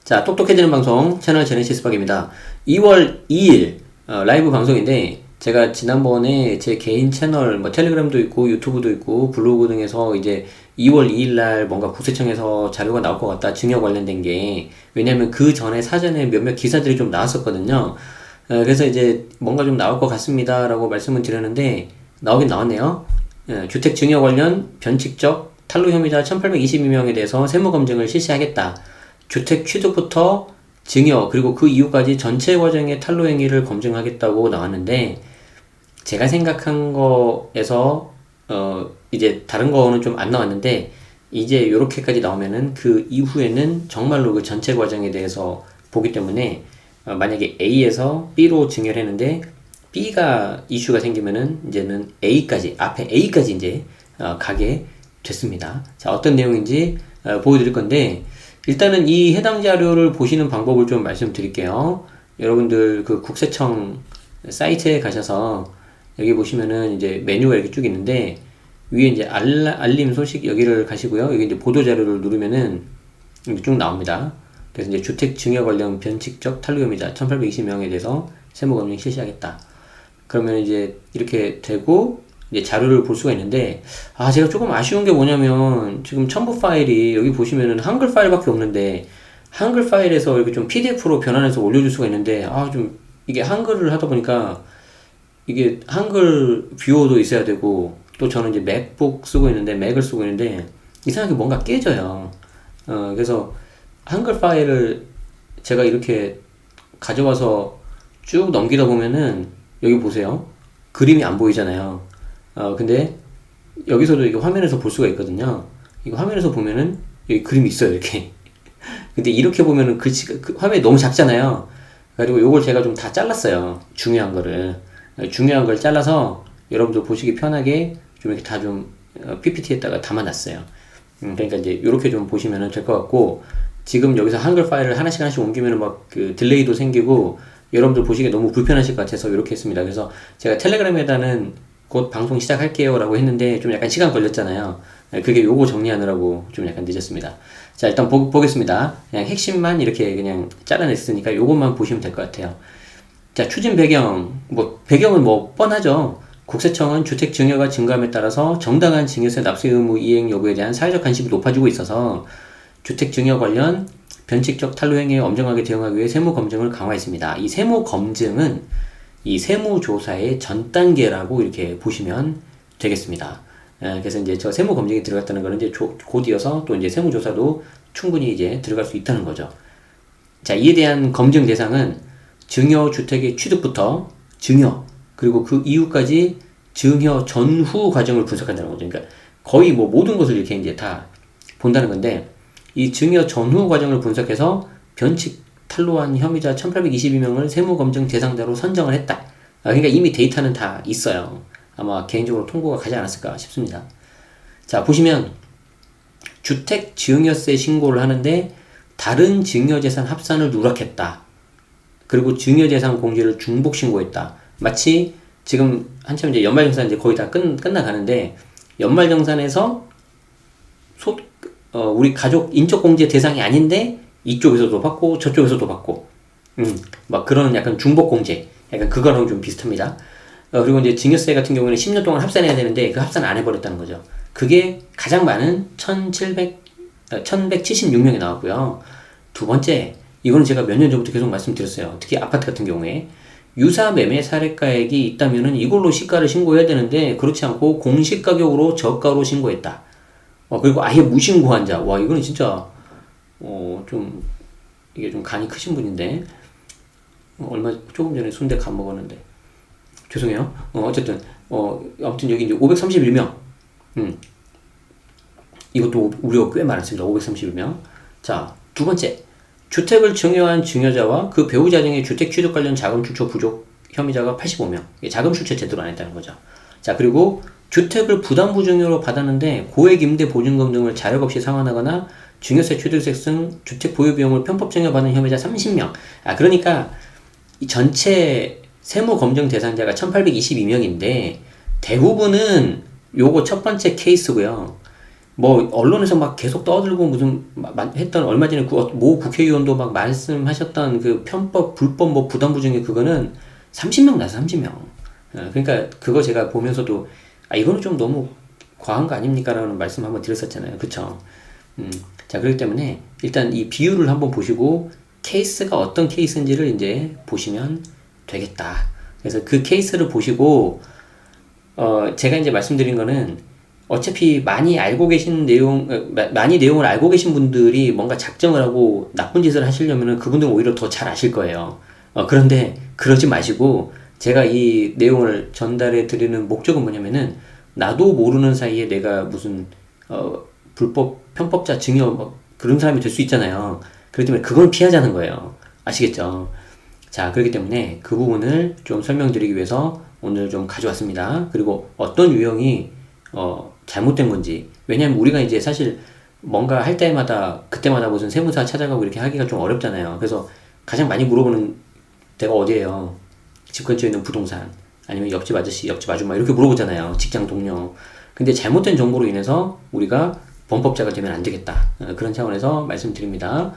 자, 똑똑해지는 방송 채널 제네시스 박입니다. 2월 2일 라이브 방송인데 제가 지난번에 제 개인 채널 뭐 텔레그램도 있고 유튜브도 있고 블로그 등에서 이제 2월 2일 날 뭔가 국세청에서 자료가 나올 것 같다, 증여 관련된 게. 왜냐면 그 전에 사전에 몇몇 기사들이 좀 나왔었거든요. 그래서 이제 뭔가 좀 나올 것 같습니다 라고 말씀을 드렸는데 나오긴 나왔네요. 주택 증여 관련 변칙적 탈루 혐의자 1822명에 대해서 세무검증을 실시하겠다. 주택 취득부터 증여 그리고 그 이후까지 전체 과정의 탈루 행위를 검증하겠다고 나왔는데, 제가 생각한 거에서 이제 다른 거는 좀 안 나왔는데, 이제 요렇게까지 나오면은 그 이후에는 정말로 그 전체 과정에 대해서 보기 때문에 만약에 A에서 B로 증여를 했는데 B가 이슈가 생기면은 이제는 A까지, 앞에 A까지 이제 가게 됐습니다. 자, 어떤 내용인지 보여드릴 건데, 일단은 이 해당 자료를 보시는 방법을 좀 말씀드릴게요. 여러분들 그 국세청 사이트에 가셔서 여기 보시면은 이제 메뉴가 이렇게 쭉 있는데, 위에 이제 알림 소식 여기를 가시고요. 여기 이제 보도 자료를 누르면은 이렇게 쭉 나옵니다. 그래서 이제 주택 증여 관련 변칙적 탈루 혐의자 1820명에 대해서 세무검증 실시하겠다. 그러면 이제 이렇게 되고 이제 자료를 볼 수가 있는데, 제가 조금 아쉬운 게 뭐냐면 지금 첨부 파일이 여기 보시면은 한글 파일밖에 없는데, 한글 파일에서 이렇게 좀 PDF로 변환해서 올려줄 수가 있는데, 좀 이게 한글을 하다 보니까 이게 한글 뷰어도 있어야 되고, 또 저는 이제 맥북 쓰고 있는데, 맥을 쓰고 있는데 이상하게 뭔가 깨져요. 그래서 한글 파일을 제가 이렇게 가져와서 쭉 넘기다 보면은 여기 보세요. 그림이 안 보이잖아요. 근데 여기서도 이게 화면에서 볼 수가 있거든요. 이거 화면에서 보면은 여기 그림이 있어요, 이렇게. 근데 이렇게 보면은 글씨가, 화면이 너무 작잖아요. 그래가지고 요걸 제가 좀 다 잘랐어요. 중요한 거를. 중요한 걸 잘라서 여러분들 보시기 편하게 좀 이렇게 다 좀 PPT에다가 담아놨어요. 그러니까 이제 요렇게 좀 보시면은 될 것 같고, 지금 여기서 한글 파일을 하나씩 옮기면은 막 그 딜레이도 생기고 여러분들 보시기에 너무 불편하실 것 같아서 이렇게 했습니다. 그래서 제가 텔레그램에다는 곧 방송 시작할게요 라고 했는데 좀 약간 시간 걸렸잖아요. 그게 요거 정리하느라고 좀 약간 늦었습니다. 자, 일단 보겠습니다. 그냥 핵심만 이렇게 그냥 잘라냈으니까 요것만 보시면 될 것 같아요. 자, 추진 배경, 배경은 뻔하죠. 국세청은 주택 증여가 증가함에 따라서 정당한 증여세 납세 의무 이행 여부에 대한 사회적 관심이 높아지고 있어서 주택 증여 관련 변칙적 탈루 행위에 엄정하게 대응하기 위해 세무 검증을 강화했습니다. 이 세무 검증은 이 세무조사의 전 단계라고 이렇게 보시면 되겠습니다. 그래서 이제 저 세무 검증이 들어갔다는 거는 이제 곧 이어서 또 이제 세무조사도 충분히 이제 들어갈 수 있다는 거죠. 자, 이에 대한 검증 대상은 증여 주택의 취득부터 증여 그리고 그 이후까지 증여 전후 과정을 분석한다는 거죠. 그러니까 거의 모든 것을 이렇게 이제 다 본다는 건데, 이 증여 전후 과정을 분석해서 변칙 탈루한 혐의자 1822명을 세무검증 대상자로 선정을 했다. 그러니까 이미 데이터는 다 있어요. 아마 개인적으로 통보가 가지 않았을까 싶습니다. 자, 보시면 주택 증여세 신고를 하는데 다른 증여재산 합산을 누락했다. 그리고 증여재산 공제를 중복 신고했다. 마치 지금 한참 이제 연말정산 이제 거의 다 끝나가는데, 연말정산에서 우리 가족 인적공제 대상이 아닌데 이쪽에서도 받고 저쪽에서도 받고, 막 그런 약간 중복공제, 약간 그거랑 좀 비슷합니다. 그리고 이제 증여세 같은 경우는 10년 동안 합산해야 되는데 그 합산 안 해버렸다는 거죠. 그게 가장 많은 1176명이 나왔고요. 두 번째, 이거는 제가 몇 년 전부터 계속 말씀드렸어요. 특히 아파트 같은 경우에 유사 매매 사례가액이 있다면은 이걸로 시가를 신고해야 되는데, 그렇지 않고 공시 가격으로 저가로 신고했다. 그리고 아예 무신고한 자. 이거는 진짜 좀 이게 좀 간이 크신 분인데, 조금 전에 순대 간 먹었는데 죄송해요. 어쨌든 아무튼 여기 이제 531명. 이것도 우려가 꽤 많았습니다. 531명. 자, 두 번째, 주택을 증여한 증여자와 그 배우자 등의 주택 취득 관련 자금 출처 부족 혐의자가 85명. 자금 출처 제대로 안 했다는 거죠. 자, 그리고 주택을 부담부 증여로 받았는데 고액 임대 보증금 등을 자력 없이 상환하거나 증여세 취득세 등 주택 보유 비용을 편법 증여받은 혐의자 30명. 그러니까 이 전체 세무 검증 대상자가 1822명인데 대부분은 요거 첫 번째 케이스고요. 뭐 언론에서 막 계속 떠들고 무슨 했던 얼마 전에 모 국회의원도 막 말씀하셨던 그 편법 불법 뭐 부담부 중에 그거는 30명 나서 30명. 그러니까 그거 제가 보면서도 이거는 좀 너무 과한 거 아닙니까? 라는 말씀 한번 드렸었잖아요. 그쵸? 자, 그렇기 때문에 일단 이 비율을 한번 보시고 케이스가 어떤 케이스인지를 이제 보시면 되겠다. 그래서 그 케이스를 보시고 제가 이제 말씀드린 거는 어차피 많이 알고 계신 많이 내용을 알고 계신 분들이 뭔가 작정을 하고 나쁜 짓을 하시려면은 그분들은 오히려 더 잘 아실 거예요. 그런데 그러지 마시고 제가 이 내용을 전달해 드리는 목적은 뭐냐면은 나도 모르는 사이에 내가 무슨 불법 편법자 증여 뭐 그런 사람이 될 수 있잖아요. 그렇기 때문에 그걸 피하자는 거예요. 아시겠죠? 자, 그렇기 때문에 그 부분을 좀 설명드리기 위해서 오늘 좀 가져왔습니다. 그리고 어떤 유형이 잘못된 건지. 왜냐면 우리가 이제 사실 뭔가 할 때마다 그때마다 무슨 세무사 찾아가고 이렇게 하기가 좀 어렵잖아요. 그래서 가장 많이 물어보는 데가 어디예요? 집 근처에 있는 부동산 아니면 옆집 아저씨, 옆집 아줌마 이렇게 물어보잖아요. 직장 동료. 근데 잘못된 정보로 인해서 우리가 범법자가 되면 안 되겠다. 그런 차원에서 말씀드립니다.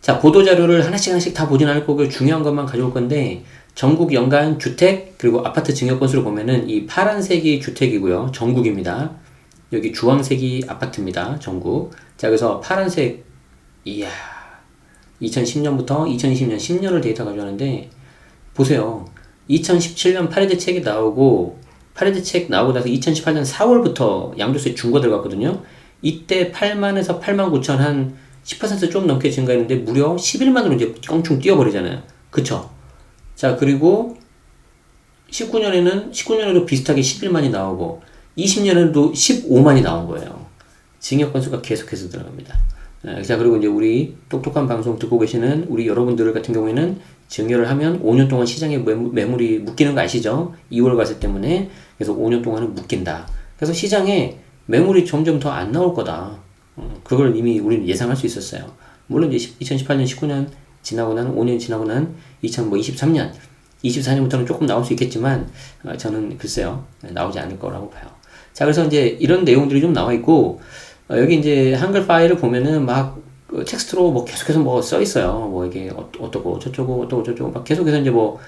자, 보도자료를 하나씩 다 보진 않을 거고 중요한 것만 가져올 건데 전국 연간 주택 그리고 아파트 증여 건수를 보면은 이 파란색이 주택이고요. 전국입니다. 여기 주황색이 아파트입니다. 전국. 자, 그래서 파란색 이야 2010년부터 2020년 10년을 데이터 가져왔는데 보세요. 2017년 파리대 책이 나오고 파리대 책 나오고 나서 2018년 4월부터 양도세 중과 들어갔거든요. 이때 8만에서 8만 9천 한 10%좀 넘게 증가했는데 무려 11만으로 이제 껑충 뛰어버리잖아요. 그쵸? 자, 그리고 19년에도 비슷하게 11만이 나오고 20년에도 15만이 나온 거예요. 증여 건수가 계속해서 들어갑니다. 자, 그리고 이제 우리 똑똑한 방송 듣고 계시는 우리 여러분들 같은 경우에는 증여를 하면 5년 동안 시장에 매물이 묶이는 거 아시죠? 2월 과세 때문에. 그래서 5년 동안은 묶인다. 그래서 시장에 매물이 점점 더 안 나올 거다. 그걸 이미 우리는 예상할 수 있었어요. 물론 이제 2018년, 19년 지나고 난 5년 지나고 난 2023년, 24년부터는 조금 나올 수 있겠지만 저는 글쎄요. 나오지 않을 거라고 봐요. 자, 그래서 이제 이런 내용들이 좀 나와 있고 여기 이제 한글 파일을 보면은 막 텍스트로 뭐 계속해서 뭐 써 있어요. 뭐 이게 어떠고 저쩌고 막 계속해서 이제 뭐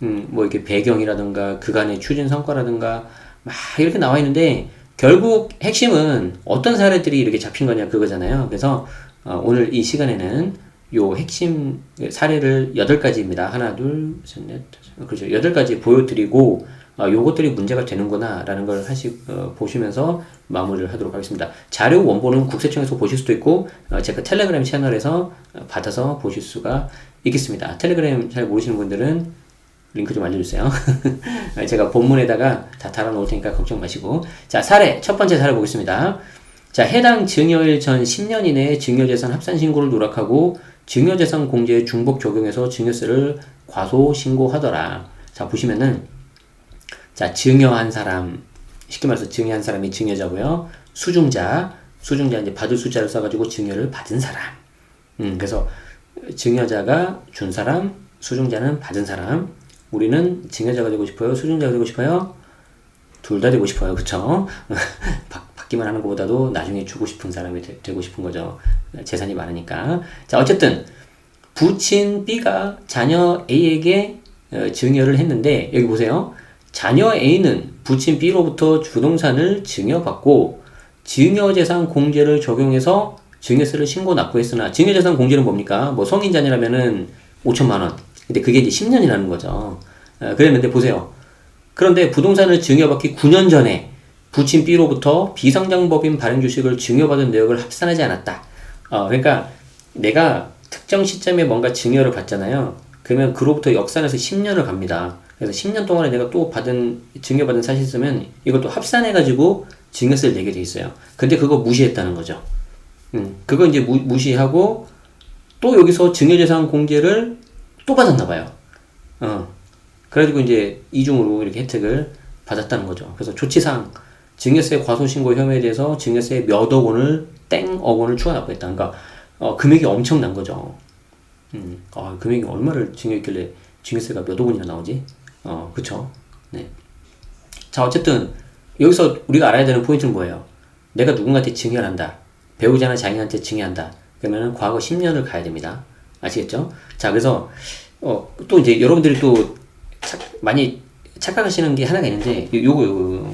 이렇게 배경이라든가 그간의 추진 성과라든가 막 이렇게 나와 있는데 결국 핵심은 어떤 사례들이 이렇게 잡힌 거냐 그거잖아요. 그래서 오늘 이 시간에는 요 핵심 사례를 8가지입니다. 하나, 둘, 셋, 넷, 그렇죠. 8가지 보여드리고 요것들이 문제가 되는구나 라는 걸 보시면서 마무리를 하도록 하겠습니다. 자료 원본은 국세청에서 보실 수도 있고 제가 텔레그램 채널에서 받아서 보실 수가 있겠습니다. 텔레그램 잘 모르시는 분들은 링크 좀 알려주세요. 제가 본문에다가 다 달아놓을 테니까 걱정 마시고. 자, 첫 번째 사례 보겠습니다. 자, 해당 증여일 전 10년 이내에 증여재산 합산신고를 누락하고 증여재산 공제에 중복 적용해서 증여세를 과소 신고하더라. 자, 보시면은 자, 증여한 사람, 쉽게 말해서 증여한 사람이 증여자고요. 수중자 이제 받을 수자를 써가지고 증여를 받은 사람. 그래서 증여자가 준 사람, 수중자는 받은 사람. 우리는 증여자가 되고 싶어요? 수중자가 되고 싶어요? 둘 다 되고 싶어요. 그쵸? 받기만 하는 것보다도 나중에 주고 싶은 사람이 되고 싶은 거죠. 재산이 많으니까. 자, 어쨌든 부친 B가 자녀 A에게 증여를 했는데 여기 보세요. 자녀 A는 부친 B로부터 부동산을 증여받고 증여재산 공제를 적용해서 증여세를 신고 납부했으나 증여재산 공제는 뭡니까? 뭐 성인자녀라면은 5천만 원. 근데 그게 이제 10년이라는 거죠. 그랬는데 보세요. 그런데 부동산을 증여받기 9년 전에 부친 B로부터 비상장법인 발행 주식을 증여받은 내역을 합산하지 않았다. 그러니까 내가 특정 시점에 뭔가 증여를 받잖아요. 그러면 그로부터 역산해서 10년을 갑니다. 그래서 10년 동안에 내가 또 증여받은 사실이 있으면 이것도 합산해가지고 증여세를 내게 돼 있어요. 근데 그거 무시했다는 거죠. 그거 이제 무시하고 또 여기서 증여재산 공제를 또 받았나봐요. 그래가지고 이제 이중으로 이렇게 혜택을 받았다는 거죠. 그래서 조치상 증여세 과소신고 혐의에 대해서 증여세 몇억 원을 땡억 원을 추가 납부했다. 그러니까 금액이 엄청난 거죠. 금액이 얼마를 증여했길래 증여세가 몇억 원이나 나오지? 그쵸? 네. 자, 어쨌든 여기서 우리가 알아야 되는 포인트는 뭐예요? 내가 누군가한테 증여한다. 배우자나 자기한테 증여한다. 그러면은 과거 10년을 가야 됩니다. 아시겠죠? 자, 그래서 또 이제 여러분들이 또 많이 착각하시는 게 하나가 있는데 요거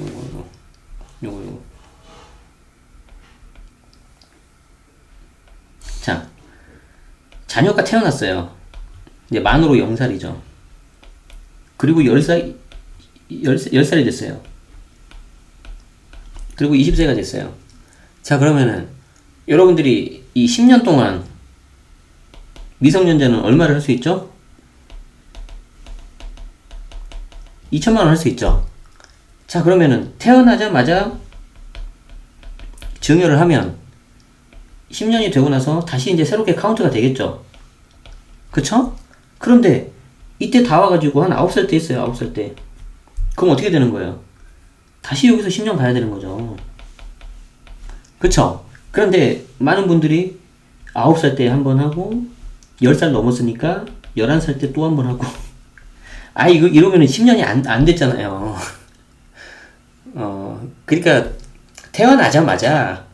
자, 자녀가 태어났어요. 이제 만으로 0살이죠. 그리고 10살이 됐어요. 그리고 20세가 됐어요. 자, 그러면은 여러분들이 이 10년 동안 미성년자는 얼마를 할 수 있죠? 2천만 원 할 수 있죠. 자, 그러면은 태어나자마자 증여를 하면 10년이 되고 나서 다시 이제 새롭게 카운트가 되겠죠. 그쵸? 그런데 이때 다 와가지고 한 9살 때 있어요. 9살 때. 그럼 어떻게 되는 거예요? 다시 여기서 10년 가야 되는 거죠. 그쵸? 그런데 많은 분들이 9살 때 한 번 하고 10살 넘었으니까 11살 때 또 한 번 하고 이거 이러면은 10년이 안 됐잖아요. 그러니까 태어나자마자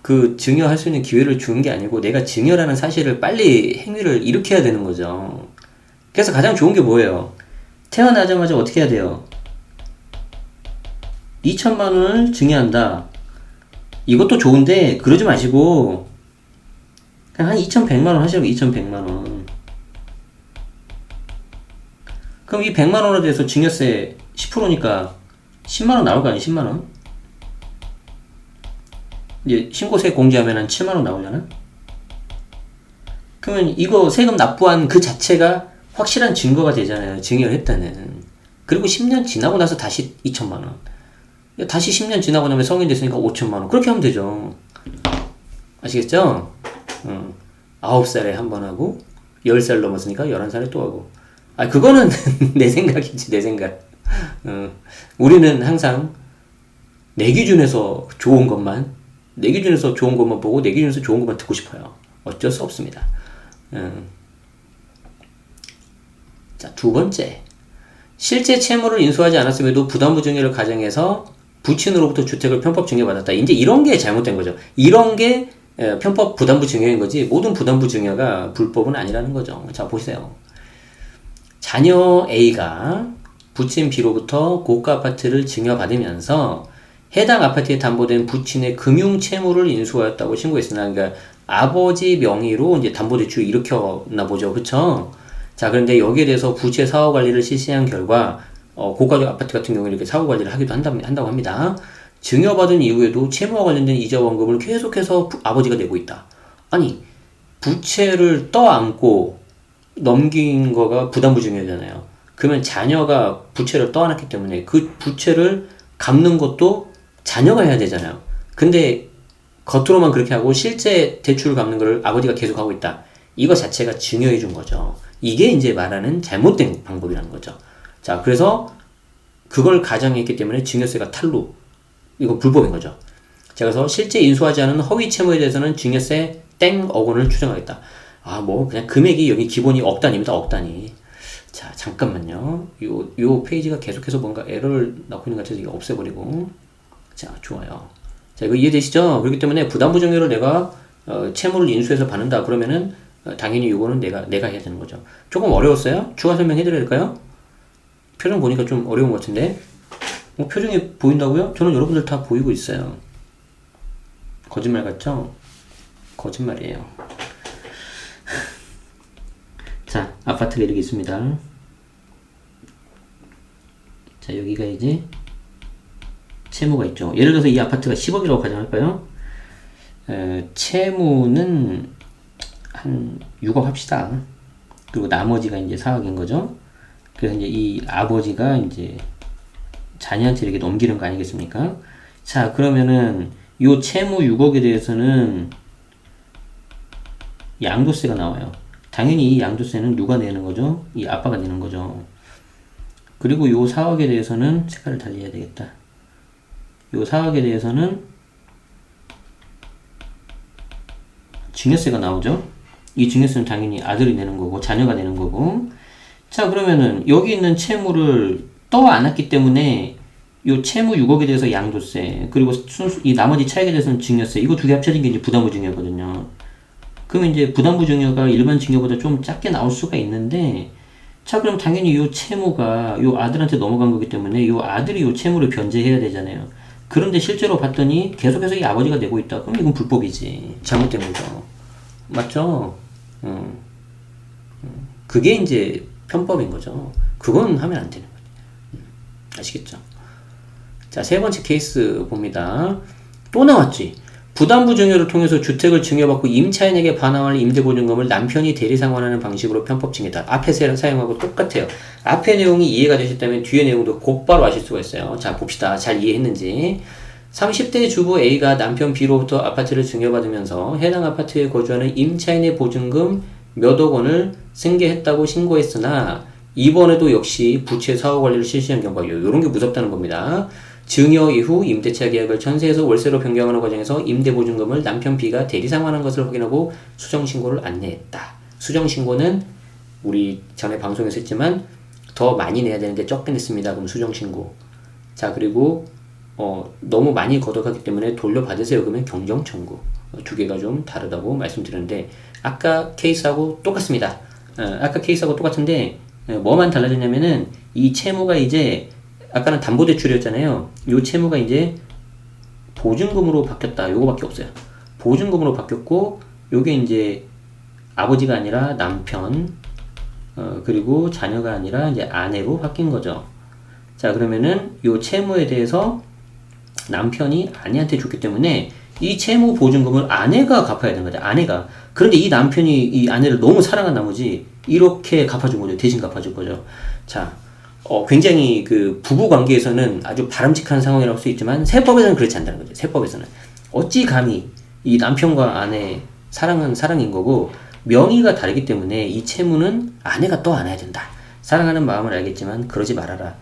그 증여할 수 있는 기회를 주는 게 아니고 내가 증여라는 사실을 빨리 행위를 일으켜야 되는 거죠. 그래서 가장 좋은 게 뭐예요? 태어나자마자 어떻게 해야 돼요? 2천만 원을 증여한다. 이것도 좋은데 그러지 마시고 그냥 한 2,100만 원 하시라고. 2,100만 원. 그럼 이 100만 원에 대해서 증여세 10%니까 10만 원 나올 거 아니에요? 10만 원. 이제 신고세 공제하면 한 7만 원 나오려나? 그러면 이거 세금 납부한 그 자체가 확실한 증거가 되잖아요. 증여를 했다는. 그리고 10년 지나고 나서 다시 2천만 원. 다시 10년 지나고 나면 성인 됐으니까 5천만 원. 그렇게 하면 되죠. 아시겠죠? 9살에 한 번 하고 10살 넘었으니까 11살에 또 하고. 그거는 내 생각이지, 내 생각. 우리는 항상 내 기준에서 좋은 것만 보고 내 기준에서 좋은 것만 듣고 싶어요. 어쩔 수 없습니다. 자, 두 번째. 실제 채무를 인수하지 않았음에도 부담부 증여를 가정해서 부친으로부터 주택을 편법 증여받았다. 이제 이런 게 잘못된 거죠. 이런 게 편법 부담부 증여인 거지 모든 부담부 증여가 불법은 아니라는 거죠. 자, 보세요. 자녀 A가 부친 B로부터 고가 아파트를 증여받으면서 해당 아파트에 담보된 부친의 금융 채무를 인수하였다고 신고했으나, 그러니까 아버지 명의로 이제 담보대출 일으켰나 보죠. 그쵸? 자, 그런데 여기에 대해서 부채 사후 관리를 실시한 결과, 고가적 아파트 같은 경우에 이렇게 사후 관리를 하기도 한다고 합니다. 증여받은 이후에도 채무와 관련된 이자 원금을 계속해서 아버지가 내고 있다. 아니, 부채를 떠안고 넘긴 거가 부담부 증여잖아요. 그러면 자녀가 부채를 떠안았기 때문에 그 부채를 갚는 것도 자녀가 해야 되잖아요. 근데 겉으로만 그렇게 하고 실제 대출을 갚는 걸 아버지가 계속 하고 있다. 이거 자체가 증여해 준 거죠. 이게 이제 말하는 잘못된 방법이라는 거죠. 자, 그래서 그걸 가정했기 때문에 증여세가 탈루. 이거 불법인 거죠. 자, 그래서 실제 인수하지 않은 허위 채무에 대해서는 증여세 땡 억원을 추정하겠다. 그냥 금액이 여기 기본이 억 단위입니다. 억 단위. 자, 잠깐만요. 요 페이지가 계속해서 뭔가 에러를 낳고 있는 것 같아서 이거 없애버리고. 자, 좋아요. 자, 이거 이해되시죠? 그렇기 때문에 부담부 증여를 내가 채무를 인수해서 받는다 그러면은 당연히 이거는 내가 해야 되는 거죠. 조금 어려웠어요? 추가 설명해 드려야 될까요? 표정 보니까 좀 어려운 것 같은데. 표정이 보인다고요? 저는 여러분들 다 보이고 있어요. 거짓말 같죠? 거짓말이에요. 자, 아파트가 이렇게 있습니다. 자, 여기가 이제 채무가 있죠. 예를 들어서 이 아파트가 10억이라고 가정할까요? 채무는 한 6억 합시다. 그리고 나머지가 이제 4억인 거죠. 그래서 이제 이 아버지가 이제 자녀한테 이렇게 넘기는 거 아니겠습니까? 자, 그러면은 요 채무 6억에 대해서는 양도세가 나와요. 당연히 이 양도세는 누가 내는 거죠? 이 아빠가 내는 거죠. 그리고 요 4억에 대해서는 색깔을 달리해야 되겠다. 요 4억에 대해서는 증여세가 나오죠. 이 증여세는 당연히 아들이 내는 거고 자녀가 내는 거고. 자, 그러면은 여기 있는 채무를 떠안았기 때문에 요 채무 6억에 대해서 양도세, 그리고 이 나머지 차액에 대해서는 증여세, 이거 두 개 합쳐진 게 이제 부담부 증여거든요. 그러면 이제 부담부 증여가 일반 증여보다 좀 작게 나올 수가 있는데, 자, 그럼 당연히 요 채무가 요 아들한테 넘어간 거기 때문에 요 아들이 요 채무를 변제해야 되잖아요. 그런데 실제로 봤더니 계속해서 이 아버지가 내고 있다. 그럼 이건 불법이지. 잘못된 거죠. 맞죠? 그게 이제 편법인 거죠. 그건 하면 안 되는 거죠. 아시겠죠? 자, 세 번째 케이스 봅니다. 또 나왔지. 부담부 증여를 통해서 주택을 증여받고 임차인에게 반환할 임대보증금을 남편이 대리상환하는 방식으로 편법 증여다. 앞에 사용하고 똑같아요. 앞의 내용이 이해가 되셨다면 뒤의 내용도 곧바로 아실 수가 있어요. 자, 봅시다. 잘 이해했는지. 30대 주부 A가 남편 B로부터 아파트를 증여받으면서 해당 아파트에 거주하는 임차인의 보증금 몇억 원을 승계했다고 신고했으나 이번에도 역시 부채 사후 관리를 실시한 경우가 이런 게 무섭다는 겁니다. 증여 이후 임대차 계약을 전세에서 월세로 변경하는 과정에서 임대보증금을 남편 B가 대리상환한 것을 확인하고 수정신고를 안내했다. 수정신고는 우리 전에 방송에서 했지만 더 많이 내야 되는데 적게 냈습니다. 그럼 수정신고. 자, 그리고 너무 많이 걷어가기 때문에 돌려받으세요. 그러면 경정청구. 두 개가 좀 다르다고 말씀드렸는데 아까 케이스하고 똑같습니다. 아까 케이스하고 똑같은데 뭐만 달라졌냐면은 이 채무가 이제 아까는 담보대출이었잖아요. 요 채무가 이제 보증금으로 바뀌었다. 요거밖에 없어요. 보증금으로 바뀌었고 요게 이제 아버지가 아니라 남편 그리고 자녀가 아니라 이제 아내로 바뀐 거죠. 자, 그러면은 요 채무에 대해서 남편이 아내한테 줬기 때문에 이 채무 보증금을 아내가 갚아야 되는 거죠. 아내가. 그런데 이 남편이 이 아내를 너무 사랑한 나머지 이렇게 갚아준 거죠. 대신 갚아준 거죠. 자, 굉장히 그 부부 관계에서는 아주 바람직한 상황이라고 할 수 있지만 세법에서는 그렇지 않다는 거죠. 세법에서는 어찌 감히 이 남편과 아내 사랑은 사랑인 거고 명의가 다르기 때문에 이 채무는 아내가 또 안아야 된다. 사랑하는 마음을 알겠지만 그러지 말아라.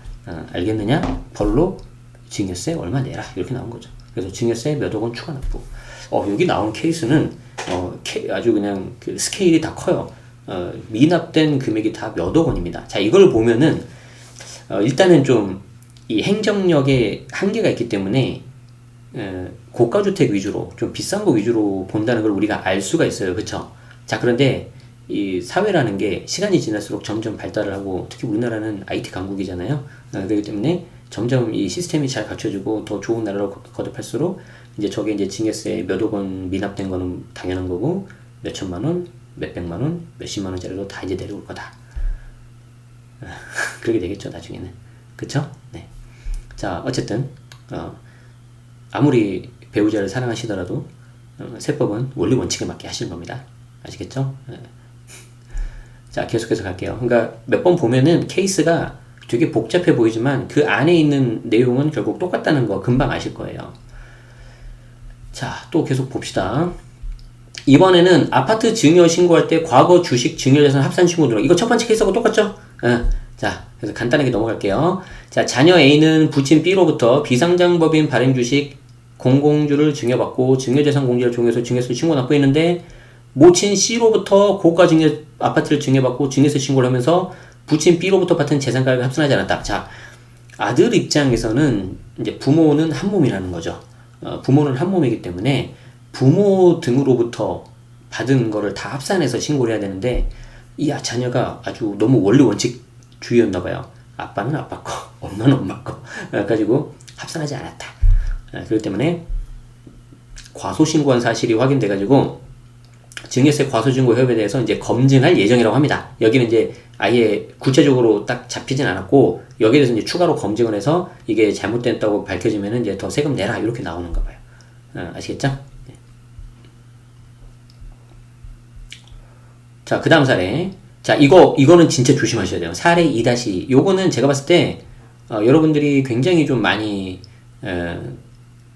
알겠느냐? 벌로 증여세 얼마 내라. 이렇게 나온 거죠. 그래서 증여세 몇억 원 추가 납부. 여기 나온 케이스는 아주 그냥 그 스케일이 다 커요. 미납된 금액이 다 몇억 원입니다. 자, 이걸 보면은 일단은 좀 이 행정력에 한계가 있기 때문에 고가주택 위주로 좀 비싼 거 위주로 본다는 걸 우리가 알 수가 있어요. 그쵸? 자, 그런데 이 사회라는 게 시간이 지날수록 점점 발달을 하고 특히 우리나라는 IT 강국이잖아요. 그렇기 때문에 점점 이 시스템이 잘 갖춰지고 더 좋은 나라로 거듭할수록 이제 저게 이제 증여세 몇억 원 미납된 거는 당연한 거고 몇 천만 원, 몇 백만 원, 몇십만 원짜리로 다 이제 내려올 거다. 그렇게 되겠죠, 나중에는. 그쵸? 네. 자, 어쨌든 아무리 배우자를 사랑하시더라도 세법은 원리 원칙에 맞게 하시는 겁니다. 아시겠죠? 네. 자, 계속해서 갈게요. 그러니까 몇 번 보면은 케이스가 되게 복잡해 보이지만 그 안에 있는 내용은 결국 똑같다는 거 금방 아실 거예요. 자, 또 계속 봅시다. 이번에는 아파트 증여 신고할 때 과거 주식 증여자산 합산 신고 들어. 이거 첫 번째 케이스하고 똑같죠? 자, 그래서 간단하게 넘어갈게요. 자, 자녀 A는 부친 B로부터 비상장법인 발행주식 공공주를 증여받고 증여재산 공제를 종용해서 증여세 신고 납부했는데 모친 C로부터 고가 증여 아파트를 증여받고 증여세 신고를 하면서 부친 B로부터 받은 재산가액을 합산하지 않았다. 자, 아들 입장에서는 이제 부모는 한 몸이라는 거죠. 부모는 한 몸이기 때문에 부모 등으로부터 받은 거를 다 합산해서 신고를 해야 되는데 이 자녀가 아주 너무 원리 원칙주의였나 봐요. 아빠는 아빠 거, 엄마는 엄마 거 가지고 합산하지 않았다. 그렇기 때문에 과소신고한 사실이 확인돼 가지고 증여세 과소신고 협의에 대해서 이제 검증할 예정이라고 합니다. 여기는 이제 아예 구체적으로 딱 잡히진 않았고 여기에 대해서 이제 추가로 검증을 해서 이게 잘못됐다고 밝혀지면은 이제 더 세금 내라 이렇게 나오는가 봐요. 아시겠죠? 네. 자, 그 다음 사례. 자, 이거는 진짜 조심하셔야 돼요. 사례 2- 요거는 제가 봤을 때 여러분들이 굉장히 좀 많이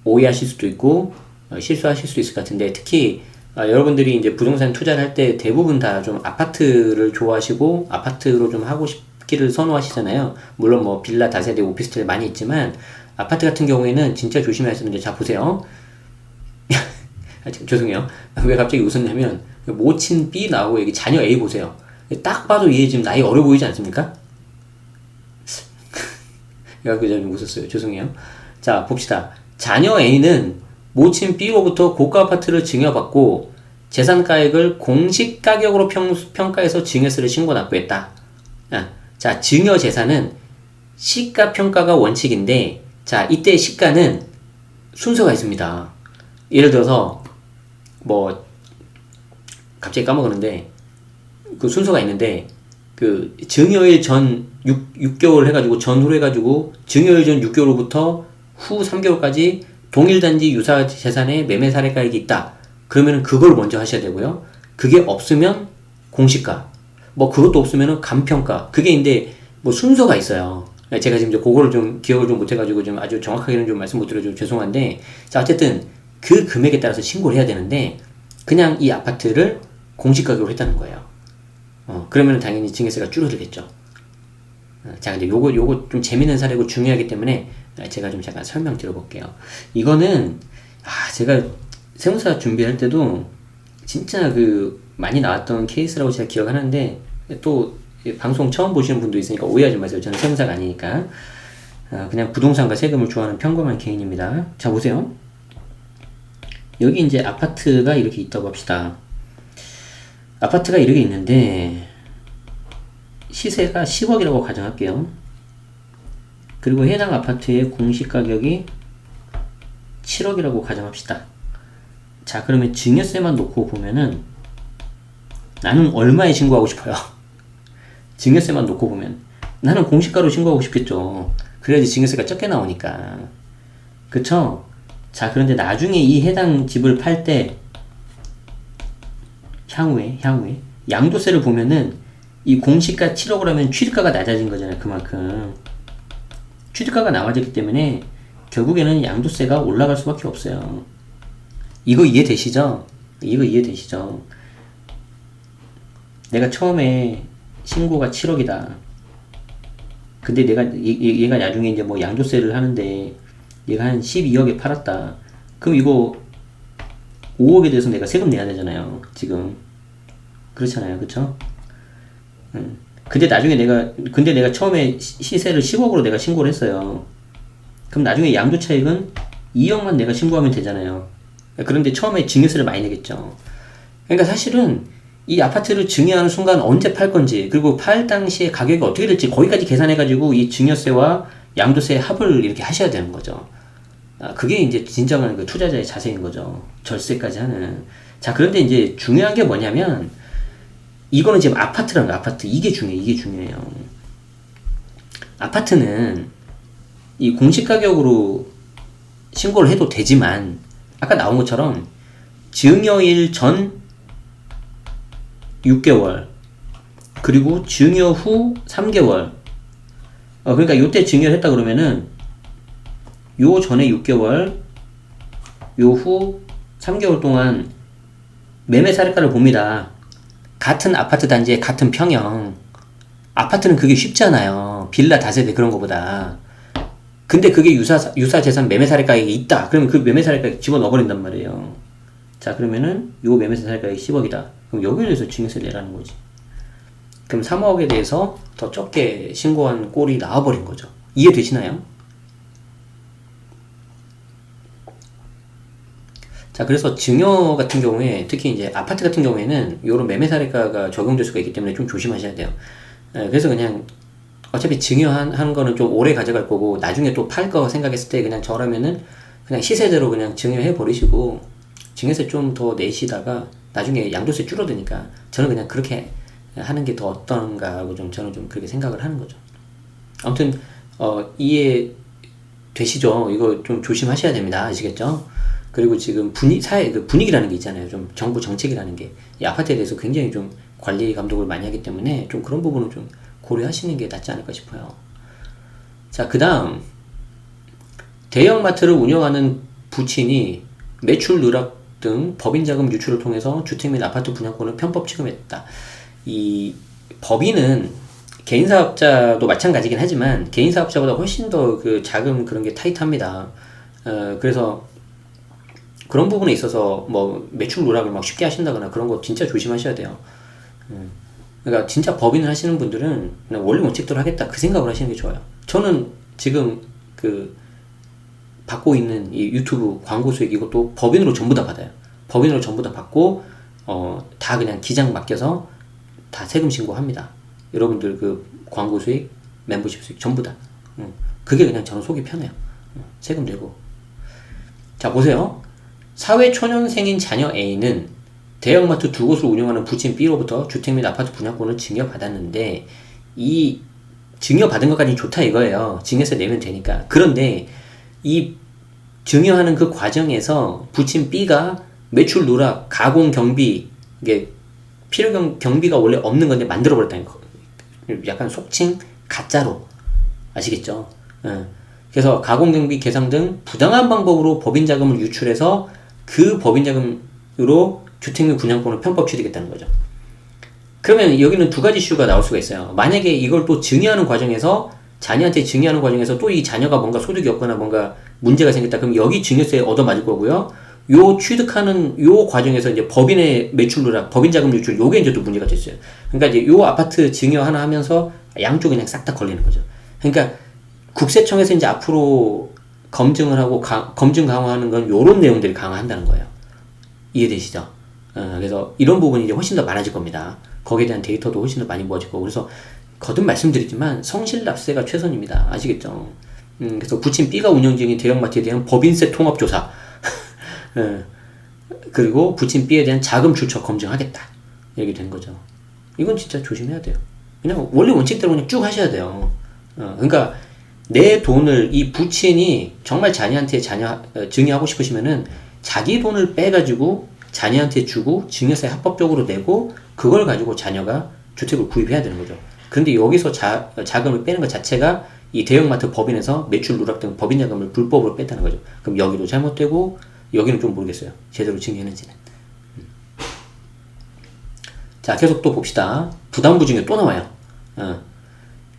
오해하실 수도 있고 실수하실 수도 있을 것 같은데 특히 여러분들이 이제 부동산 투자를 할 때 대부분 다 좀 아파트를 좋아하시고 아파트로 좀 하고 싶기를 선호하시잖아요. 물론 뭐 빌라, 다세대, 오피스텔 많이 있지만 아파트 같은 경우에는 진짜 조심해야 하시는 게 자 보세요. 죄송해요. 왜 갑자기 웃었냐면 모친 B 나오고 여기 자녀 A 보세요. 딱 봐도 얘 지금 나이 어려 보이지 않습니까? 그래갖고 제가 좀 웃었어요. 죄송해요. 자, 봅시다. 자녀 A는 모친 B로부터 고가 아파트를 증여받고 재산가액을 공시가격으로 평가해서 증여세를 신고 납부했다. 자, 증여 재산은 시가 평가가 원칙인데, 자, 이때 시가는 순서가 있습니다. 예를 들어서, 뭐, 갑자기 까먹었는데, 그 순서가 있는데, 그, 증여일 전 6개월 해가지고, 전후로 해가지고, 증여일 전 6개월부터 후 3개월까지 동일 단지 유사 재산의 매매 사례가액이 있다. 그러면 그걸 먼저 하셔야 되고요. 그게 없으면 공시가, 뭐 그것도 없으면 감평가. 그게 인데 뭐 순서가 있어요. 제가 지금 그거를 좀 기억을 좀 못해가지고 좀 아주 정확하게는 좀 말씀 못 드려서 죄송한데, 자, 어쨌든 그 금액에 따라서 신고를 해야 되는데, 그냥 이 아파트를 공시가격으로 했다는 거예요. 그러면 당연히 증여세가 줄어들겠죠. 자, 근데 요거 좀 재밌는 사례고 중요하기 때문에 제가 좀 잠깐 설명 드려볼게요. 이거는, 제가 세무사 준비할 때도 진짜 그 많이 나왔던 케이스라고 제가 기억하는데, 또 방송 처음 보시는 분도 있으니까 오해하지 마세요. 저는 세무사가 아니니까. 그냥 부동산과 세금을 좋아하는 평범한 개인입니다. 자, 보세요. 여기 이제 아파트가 이렇게 있다고 합시다. 아파트가 이렇게 있는데 시세가 10억이라고 가정할게요. 그리고 해당 아파트의 공시가격이 7억이라고 가정합시다. 자, 그러면 증여세만 놓고 보면은 나는 얼마에 신고하고 싶어요? 증여세만 놓고 보면 나는 공시가로 신고하고 싶겠죠. 그래야지 증여세가 적게 나오니까. 그쵸? 자, 그런데 나중에 이 해당 집을 팔 때 향후에 양도세를 보면은 이 공시가 7억을 하면 취득가가 낮아진 거잖아요. 그만큼 취득가가 낮아졌기 때문에 결국에는 양도세가 올라갈 수밖에 없어요. 이거 이해되시죠? 내가 처음에 신고가 7억이다. 근데 얘가 나중에 이제 뭐 양도세를 하는데 얘가 한 12억에 팔았다. 그럼 이거 5억에 대해서 내가 세금 내야 되잖아요. 지금. 그렇잖아요. 그쵸? 근데 내가 처음에 시세를 10억으로 내가 신고를 했어요. 그럼 나중에 양도 차익은 2억만 내가 신고하면 되잖아요. 그런데 처음에 증여세를 많이 내겠죠. 그러니까 사실은 이 아파트를 증여하는 순간 언제 팔 건지, 그리고 팔 당시에 가격이 어떻게 될지 거기까지 계산해가지고 이 증여세와 양도세 합을 이렇게 하셔야 되는 거죠. 그게 이제 진정한 그 투자자의 자세인 거죠. 절세까지 하는. 자, 그런데 이제 중요한 게 뭐냐면, 이거는 지금 아파트라는 거, 아파트. 이게 중요해요. 아파트는 이 공시가격으로 신고를 해도 되지만, 아까 나온 것처럼 증여일 전 6개월, 그리고 증여 후 3개월. 그러니까 요때 증여를 했다 그러면은 요 전에 6개월, 요 후 3개월 동안 매매 사례가를 봅니다. 같은 아파트 단지의 같은 평형. 아파트는 그게 쉽잖아요. 빌라 다세대 그런 거보다. 근데 그게 유사 재산 매매 사례가액이 있다. 그러면 그 매매 사례가액 집어넣어버린단 말이에요. 자, 그러면은 요 매매 사례가액이 10억이다. 그럼 여기에 대해서 증여세 내라는 거지. 그럼 3억에 대해서 더 적게 신고한 꼴이 나와버린 거죠. 이해되시나요? 자, 그래서 증여 같은 경우에, 특히 이제 아파트 같은 경우에는 요런 매매 사례가가 적용될 수가 있기 때문에 좀 조심하셔야 돼요. 그래서 그냥 어차피 증여하는 거는 좀 오래 가져갈 거고, 나중에 또 팔 거 생각했을 때 그냥 저라면은 그냥 시세대로 그냥 증여해 버리시고, 증여세 좀 더 내시다가 나중에 양도세 줄어드니까 저는 그냥 그렇게 하는 게 더 어떤가 하고 저는 좀 그렇게 생각을 하는 거죠. 아무튼 이해 되시죠? 이거 좀 조심하셔야 됩니다. 아시겠죠? 그리고 지금 사회 그 분위기라는 게 있잖아요. 좀 정부 정책이라는 게 이 아파트에 대해서 굉장히 좀 관리 감독을 많이 하기 때문에 좀 그런 부분을 좀 고려하시는 게 낫지 않을까 싶어요. 자, 그 다음 대형마트를 운영하는 부친이 매출 누락 등 법인자금 유출을 통해서 주택 및 아파트 분양권을 편법 취급했다. 이 법인은 개인사업자도 마찬가지긴 하지만 개인사업자보다 훨씬 더 그 자금 그런 게 타이트합니다. 그래서 그런 부분에 있어서 뭐 매출 누락을 막 쉽게 하신다거나 그런 거 진짜 조심하셔야 돼요. 그러니까 진짜 법인을 하시는 분들은 그냥 원리 원칙대로 하겠다 그 생각을 하시는 게 좋아요. 저는 지금 그 받고 있는 이 유튜브 광고 수익 이것도 법인으로 전부 다 받아요. 법인으로 전부 다 받고 다 그냥 기장 맡겨서 다 세금 신고합니다. 여러분들 그 광고 수익, 멤버십 수익 전부 다. 그게 그냥 저는 속이 편해요. 세금 내고. 자, 보세요. 사회초년생인 자녀 A는 대형마트 두 곳을 운영하는 부친 B로부터 주택 및 아파트 분양권을 증여받았는데 이 증여받은 것까지 좋다 이거예요. 증여세 내면 되니까. 그런데 이 증여하는 그 과정에서 부친 B가 매출 누락, 가공 경비, 이게 필요 경비가 원래 없는 건데 만들어 버렸다는 거. 약간 속칭 가짜로. 아시겠죠? 그래서 가공 경비 계상 등 부당한 방법으로 법인 자금을 유출해서 그 법인 자금으로 주택 및 분양권을 편법 취득했다는 거죠. 그러면 여기는 두 가지 이슈가 나올 수가 있어요. 만약에 이걸 또 증여하는 과정에서 자녀한테 증여하는 과정에서 또 이 자녀가 뭔가 소득이 없거나 뭔가 문제가 생겼다. 그럼 여기 증여세 얻어맞을 거고요. 요 취득하는 요 과정에서 이제 법인의 매출 누락, 법인 자금 유출 요게 이제 또 문제가 됐어요. 그러니까 이제 요 아파트 증여 하나 하면서 양쪽이 그냥 싹 다 걸리는 거죠. 그러니까 국세청에서 이제 앞으로 검증을 하고 검증 강화하는 건 요런 내용들이 강화한다는 거예요. 이해되시죠? 그래서 이런 부분이 이제 훨씬 더 많아질 겁니다. 거기에 대한 데이터도 훨씬 더 많이 모아질 거고. 그래서 거듭 말씀드리지만 성실납세가 최선입니다. 아시겠죠? 그래서 부친 B가 운영 중인 대형마트에 대한 법인세 통합조사 그리고 부친 B에 대한 자금 출처 검증하겠다 이렇게 된 거죠. 이건 진짜 조심해야 돼요. 그냥 원래 원칙대로 그냥 쭉 하셔야 돼요. 그러니까 내 돈을 이 부친이 정말 자녀한테 증여하고 싶으시면은 자기 돈을 빼가지고 자녀한테 주고 증여세 합법적으로 내고 그걸 가지고 자녀가 주택을 구입해야 되는 거죠. 근데 여기서 자금을 빼는 것 자체가 이 대형마트 법인에서 매출 누락 등 법인 자금을 불법으로 뺐다는 거죠. 그럼 여기도 잘못되고 여기는 좀 모르겠어요. 제대로 증여했는지는. 자, 계속 또 봅시다. 부담부 증여 또 나와요.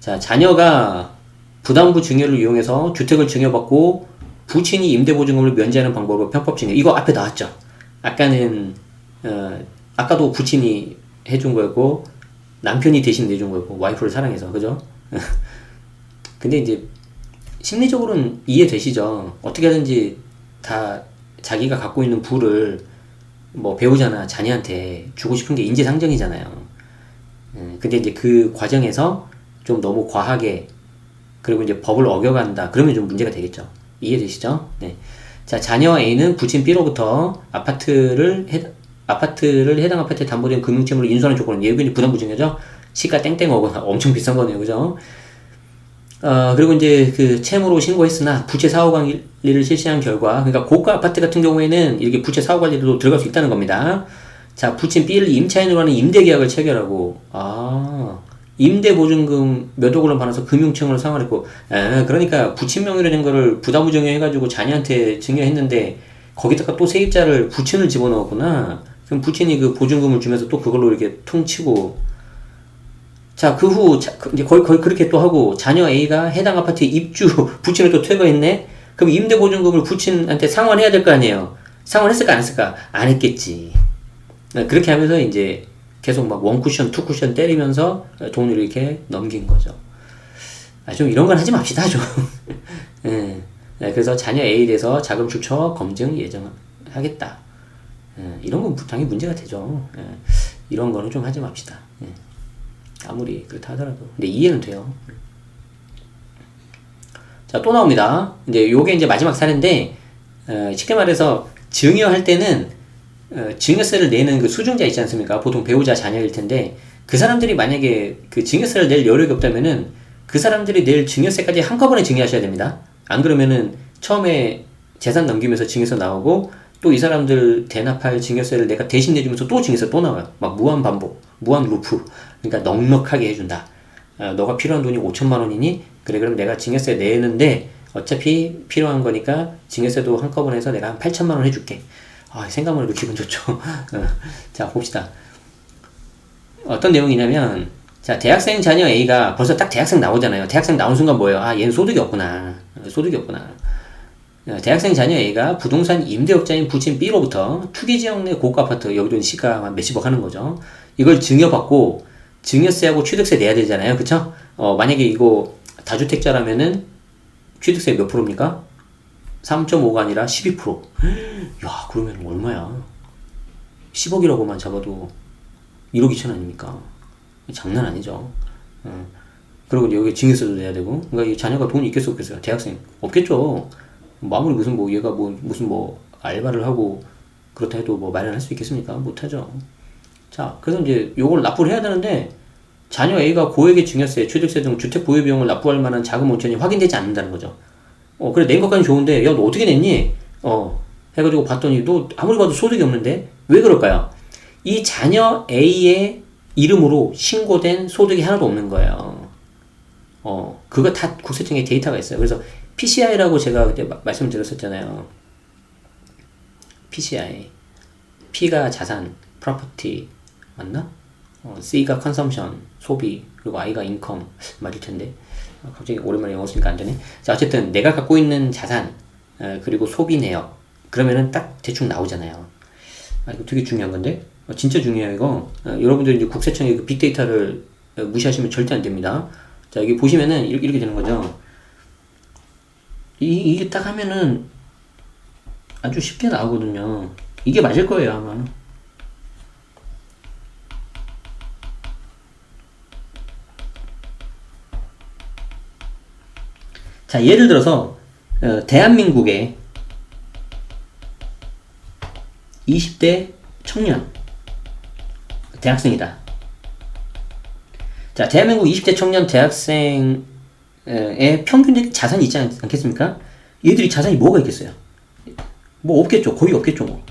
자, 자녀가 부담부 증여를 이용해서 주택을 증여받고 부친이 임대보증금을 면제하는 방법으로 편법 증여. 이거 앞에 나왔죠. 아까는 아까도 부친이 해준 거였고 남편이 대신 내준 거였고 와이프를 사랑해서 그죠? 근데 이제 심리적으로는 이해되시죠? 어떻게 하든지 다 자기가 갖고 있는 부를 뭐 배우자나 자녀한테 주고 싶은 게 인지상정이잖아요. 근데 이제 그 과정에서 좀 너무 과하게 그리고 이제 법을 어겨간다. 그러면 좀 문제가 되겠죠. 이해되시죠? 네. 자, 자녀 A는 부친 B로부터 아파트를 해당 아파트에 담보된 금융채무를 인수하는 조건은 예금이 부담부 증여죠. 시가 땡땡어거나 엄청 비싼 거네요, 그죠? 그리고 이제 그 채무로 신고했으나 부채 사후 관리를 실시한 결과, 그러니까 고가 아파트 같은 경우에는 이렇게 부채 사후 관리로 들어갈 수 있다는 겁니다. 자, 부친 B를 임차인으로 하는 임대계약을 체결하고, 임대보증금 몇 억을 받아서 금융채무를 상환했고, 그러니까 부친 명의로 된 거를 부담부 증여해가지고 자녀한테 증여했는데, 거기다가 또 세입자를 부친을 집어넣었구나. 그럼 부친이 그 보증금을 주면서 또 그걸로 이렇게 퉁치고, 자, 그 후, 이제 거의 그렇게 또 하고, 자녀 A가 해당 아파트에 입주, 부친을 또 퇴거했네? 그럼 임대보증금을 부친한테 상환해야 될 거 아니에요? 상환했을까, 안 했을까? 안 했겠지. 그렇게 하면서 이제 계속 막 원쿠션, 투쿠션 때리면서 돈을 이렇게 넘긴 거죠. 좀 이런 건 하지 맙시다, 좀. 그래서 자녀 A에 대해서 자금 출처 검증 예정하겠다. 이런 건 당연히 문제가 되죠. 이런 거는 좀 하지 맙시다. 아무리 그렇다 하더라도. 근데 이해는 돼요. 자, 또 나옵니다. 이제 요게 이제 마지막 사례인데, 쉽게 말해서 증여할 때는, 증여세를 내는 그 수증자 있지 않습니까? 보통 배우자 자녀일 텐데, 그 사람들이 만약에 그 증여세를 낼 여력이 없다면은, 그 사람들이 낼 증여세까지 한꺼번에 증여하셔야 됩니다. 안 그러면은, 처음에 재산 넘기면서 증여세 나오고, 또 이 사람들 대납할 증여세를 내가 대신 내주면서 또 증여세 또 나와요. 막 무한 반복, 무한 루프. 그러니까 넉넉하게 해준다. 너가 필요한 돈이 5천만 원이니? 그래, 그럼 내가 증여세 내는데 어차피 필요한 거니까 증여세도 한꺼번에 해서 내가 한 8천만 원 해줄게. 생각만 해도 기분 좋죠. 자, 봅시다. 어떤 내용이냐면, 자, 대학생 자녀 A가 벌써 딱 대학생 나오잖아요. 대학생 나온 순간 뭐예요? 얘는 소득이 없구나. 소득이 없구나. 대학생 자녀 A가 부동산 임대업자인 부친 B로부터 투기지역 내 고가 아파트, 여기도 시가 몇십억 하는 거죠. 이걸 증여받고 증여세하고 취득세 내야 되잖아요. 그쵸? 만약에 이거 다주택자라면은 취득세 몇 프로입니까? 3.5가 아니라 12%. 야, 그러면 얼마야? 10억이라고만 잡아도 1억 2천 아닙니까? 장난 아니죠. 그리고 이제 여기 증여세도 내야 되고. 그러니까 이 자녀가 돈이 있겠어, 없겠어요? 대학생 없겠죠. 아무리 무슨 뭐 얘가 뭐 무슨 뭐 알바를 하고 그렇다 해도 뭐 마련할 수 있겠습니까? 못하죠. 자, 그래서 이제 요걸 납부를 해야 되는데 자녀 A가 고액의 증여세, 취득세 등 주택 보유 비용을 납부할 만한 자금 원천이 확인되지 않는다는 거죠. 그래 낸 것까지 좋은데 야 너 어떻게 냈니? 해가지고 봤더니 너 아무리 봐도 소득이 없는데 왜 그럴까요? 이 자녀 A의 이름으로 신고된 소득이 하나도 없는 거예요. 그거 다 국세청에 데이터가 있어요. 그래서 PCI라고 제가 그때 말씀드렸었잖아요. PCI. P가 자산, property. 맞나? C가 consumption, 소비. 그리고 I가 income. 맞을 텐데. 갑자기 오랜만에 영어 쓰니까 안 되네. 자, 어쨌든 내가 갖고 있는 자산, 그리고 소비 내역. 그러면은 딱 대충 나오잖아요. 이거 되게 중요한 건데? 진짜 중요해요, 이거. 여러분들 이제 국세청의 그 빅데이터를 무시하시면 절대 안 됩니다. 자, 여기 보시면은 이렇게 되는 거죠. 이게 딱 하면은 아주 쉽게 나오거든요. 이게 맞을 거예요, 아마. 자, 예를 들어서 대한민국의 20대 청년 대학생이다. 자, 대한민국 20대 청년 대학생의 평균적 자산이 있지 않겠습니까? 얘들이 자산이 뭐가 있겠어요? 뭐 없겠죠. 거의 없겠죠, 뭐.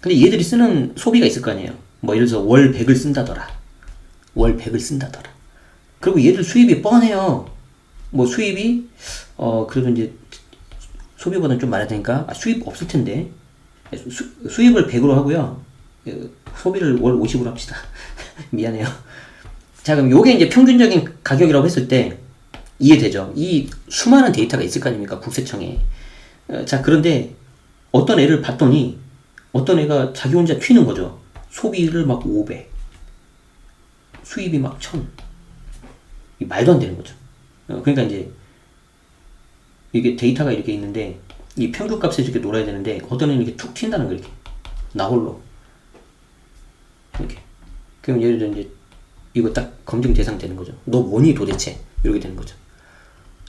근데 얘들이 쓰는 소비가 있을 거 아니에요. 뭐 예를 들어서 월 100을 쓴다더라. 월 100을 쓴다더라. 그리고 얘들 수입이 뻔해요. 뭐 수입이 그래도 이제 소비보다는 좀 많아야 되니까 수입 없을 텐데 수입을 100으로 하고요. 소비를 월 50으로 합시다. 미안해요. 자, 그럼 요게 이제 평균적인 가격이라고 했을 때 이해되죠? 이 수많은 데이터가 있을 거 아닙니까? 국세청에. 자, 그런데 어떤 애를 봤더니 어떤 애가 자기 혼자 튀는 거죠. 소비를 막 500, 수입이 막 1000. 말도 안 되는 거죠. 그러니까 이제 이게 데이터가 이렇게 있는데 이 평균값에 이렇게 놀아야 되는데 어떤 애는 이렇게 툭 튄다는 거 이렇게 나 홀로 이렇게. 그럼 예를 들어 이제 이거 딱 검증 대상 되는 거죠. 너 뭐니 도대체? 이렇게 되는 거죠.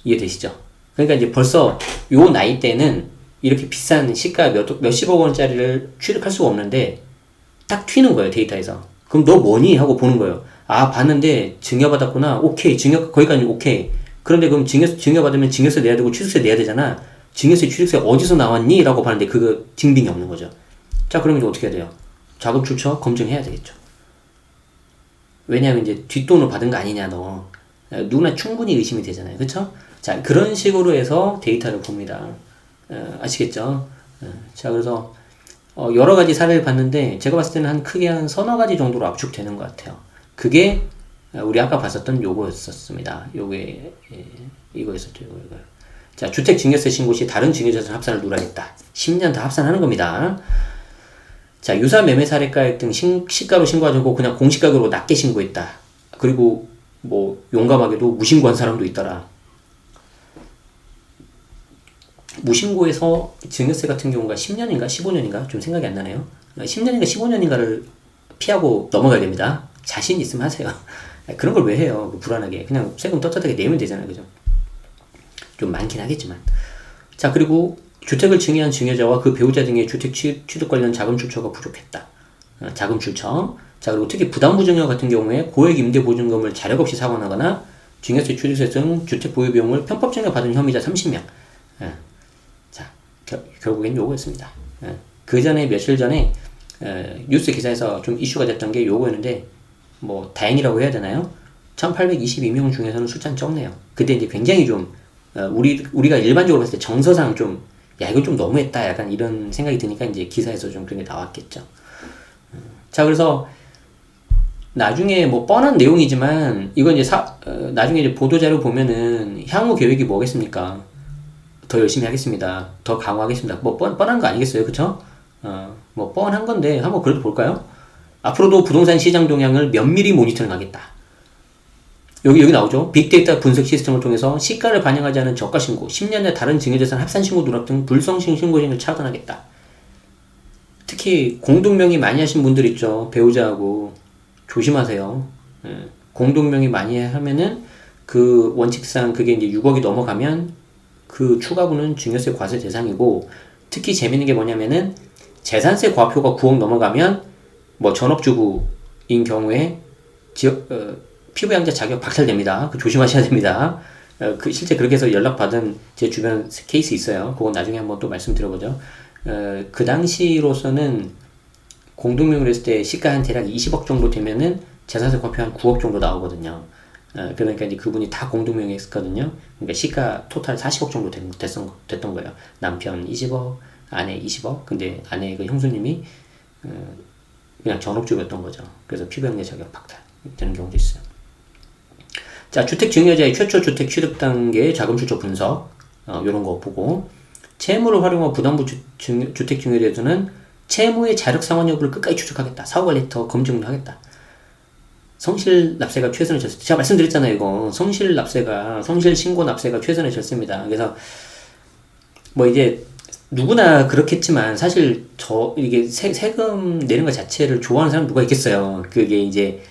이해되시죠? 그러니까 이제 벌써 요 나이 때는 이렇게 비싼 시가 몇십억 원짜리를 취득할 수가 없는데 딱 튀는 거예요, 데이터에서. 그럼 너 뭐니? 하고 보는 거예요. 아, 봤는데 증여받았구나. 오케이. 거기까지 오케이. 그런데 그럼 증여받으면 증여세 내야 되고 취득세 내야 되잖아. 증여세, 취득세 어디서 나왔니? 라고 봤는데 그거 증빙이 없는 거죠. 자, 그러면 이제 어떻게 해야 돼요? 자금 출처 검증해야 되겠죠. 왜냐하면 이제 뒷돈을 받은 거 아니냐, 너. 누구나 충분히 의심이 되잖아요. 그쵸? 자, 그런 식으로 해서 데이터를 봅니다. 아시겠죠? 자, 그래서 여러 가지 사례를 봤는데 제가 봤을 때는 크게 한 서너 가지 정도로 압축되는 것 같아요. 그게 우리 아까 봤었던 요거였었습니다. 요게 이거였었죠. 이거. 자, 주택 증여세 신고 시 다른 증여자산 합산을 누락했다. 10년 다 합산하는 겁니다. 자, 유사 매매 사례가액 등 시가로 신고하지 않고 그냥 공시가격으로 낮게 신고했다. 그리고 뭐 용감하게도 무신고한 사람도 있더라. 무신고에서 증여세 같은 경우가 10년인가 15년인가 좀 생각이 안 나네요. 10년인가 15년인가를 피하고 넘어가야 됩니다. 자신 있으면 하세요. 그런 걸 왜 해요? 불안하게. 그냥 세금 떳떳하게 내면 되잖아요. 그죠? 좀 많긴 하겠지만. 자, 그리고 주택을 증여한 증여자와 그 배우자 등의 주택 취득 관련 자금 출처가 부족했다. 자금 출처. 자, 그리고 특히 부담부 증여 같은 경우에 고액 임대 보증금을 자력 없이 상환하거나 증여세, 취득세 등 주택 보유 비용을 편법 증여 받은 혐의자 30명. 자, 결국엔 요거였습니다. 그 전에 며칠 전에 뉴스 기사에서 좀 이슈가 됐던 게 요거였는데 뭐 다행이라고 해야 되나요? 1822명 중에서는 숫자는 적네요. 그때 이제 굉장히 좀 우리가 일반적으로 봤을 때 정서상 좀 야 이거 좀 너무했다 약간 이런 생각이 드니까 이제 기사에서 좀 그런 게 나왔겠죠. 자, 그래서 나중에 뭐 뻔한 내용이지만 이건 이제 나중에 이제 보도자료 보면은 향후 계획이 뭐겠습니까? 더 열심히 하겠습니다. 더 강화하겠습니다. 뭐 뻔한 거 아니겠어요, 그쵸? 뭐 뻔한 건데 한번 그래도 볼까요? 앞으로도 부동산 시장 동향을 면밀히 모니터링하겠다. 여기 나오죠. 빅데이터 분석 시스템을 통해서 시가를 반영하지 않은 저가 신고, 10년 내 다른 증여재산 합산 신고 누락 등 불성실 신고 행위를 차단하겠다. 특히 공동명의 많이 하신 분들 있죠. 배우자하고 조심하세요. 공동명의 많이 하면은 그 원칙상 그게 이제 6억이 넘어가면 그 추가분은 증여세 과세 대상이고, 특히 재밌는 게 뭐냐면은 재산세 과표가 9억 넘어가면 뭐 전업주부인 경우에 피부양자 자격 박탈됩니다. 그 조심하셔야 됩니다. 그 실제 그렇게 해서 연락받은 제 주변 케이스 있어요. 그건 나중에 한번 또 말씀드려보죠. 그 당시로서는 공동명의를 했을 때 시가 한 대략 20억 정도 되면은 재산세 과표 한 9억 정도 나오거든요. 그러니까 이제 그분이 다 공동명의 했거든요. 그러니까 시가 토탈 40억 정도 됐던 거예요. 남편 20억, 아내 20억. 근데 아내 그 형수님이 그냥 전업주부였던 거죠. 그래서 피부양자 자격 박탈 되는 경우도 있어요. 자, 주택 증여자의 최초 주택 취득 단계의 자금 출처 분석, 요런 거 보고, 채무를 활용한 부담부 주택 증여자에서는 채무의 자력 상환 여부를 끝까지 추적하겠다. 사후관리부터 검증을 하겠다. 성실납세가 최선의 절세. 제가 말씀드렸잖아요, 이거. 성실신고납세가 최선의 절세입니다. 그래서, 뭐 이제, 누구나 그렇겠지만, 사실, 이게 세금 내는 것 자체를 좋아하는 사람 누가 있겠어요. 그게 이제,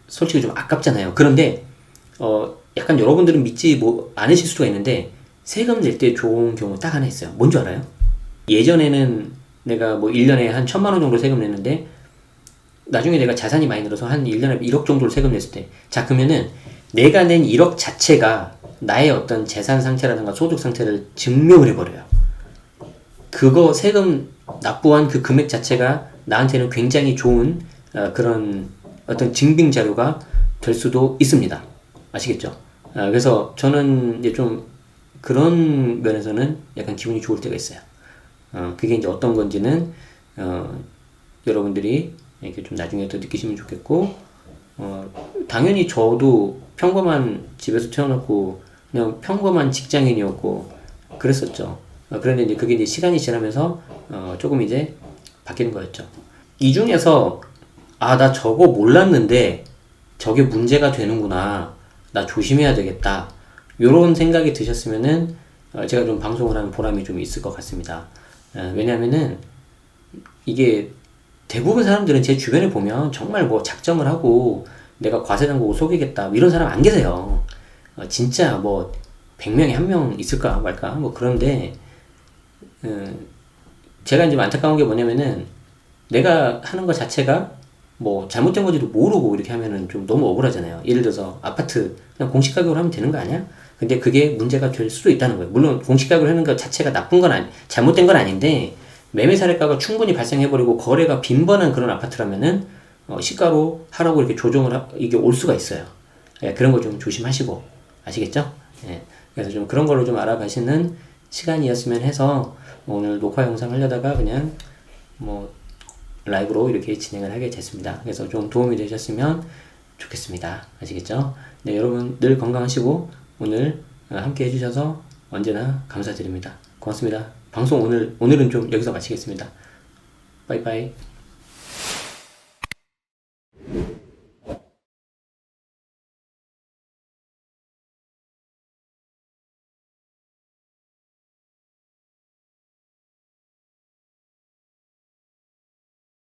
솔직히 좀 아깝잖아요. 그런데, 약간 여러분들은 믿지 않으실 수가 있는데, 세금 낼 때 좋은 경우 딱 하나 있어요. 뭔지 알아요? 예전에는 내가 뭐 1년에 한 1,000만 원 정도 세금 냈는데, 나중에 내가 자산이 많이 늘어서 한 1년에 1억 정도를 세금 냈을 때, 자, 그러면은 내가 낸 1억 자체가 나의 어떤 재산 상태라든가 소득 상태를 증명을 해버려요. 그거 세금 납부한 그 금액 자체가 나한테는 굉장히 좋은 그런 어떤 증빙 자료가 될 수도 있습니다. 아시겠죠? 그래서 저는 이제 좀 그런 면에서는 약간 기분이 좋을 때가 있어요. 그게 이제 어떤 건지는 여러분들이 이렇게 좀 나중에 더 느끼시면 좋겠고, 당연히 저도 평범한 집에서 태어났고 그냥 평범한 직장인이었고 그랬었죠. 그런데 이제 그게 이제 시간이 지나면서 조금 이제 바뀌는 거였죠. 이 중에서 나 저거 몰랐는데 저게 문제가 되는구나, 나 조심해야 되겠다, 요런 생각이 드셨으면은 제가 좀 방송을 하는 보람이 좀 있을 것 같습니다. 왜냐면은 이게 대부분 사람들은 제 주변에 보면 정말 뭐 작정을 하고 내가 과세당국을 속이겠다 이런 사람 안 계세요. 진짜 뭐 100명에 1명 있을까 말까 뭐. 그런데 제가 이제 안타까운 게 뭐냐면은 내가 하는 것 자체가 뭐 잘못된 건지도 모르고 이렇게 하면은 좀 너무 억울하잖아요. 예를 들어서 아파트 그냥 공시가격으로 하면 되는 거 아니야? 근데 그게 문제가 될 수도 있다는 거예요. 물론 공시가격으로 하는 것 자체가 나쁜 건 잘못된 건 아닌데, 매매 사례가가 충분히 발생해버리고 거래가 빈번한 그런 아파트라면은 시가로 하라고 이렇게 이게 올 수가 있어요. 그런 거 좀 조심하시고, 아시겠죠? 그래서 좀 그런 걸로 좀 알아가시는 시간이었으면 해서 오늘 녹화 영상 하려다가 그냥 뭐 라이브로 이렇게 진행을 하게 됐습니다. 그래서 좀 도움이 되셨으면 좋겠습니다. 아시겠죠? 네, 여러분 늘 건강하시고 오늘 함께 해주셔서 언제나 감사드립니다. 고맙습니다. 방송 오늘은 좀 여기서 마치겠습니다. 빠이빠이.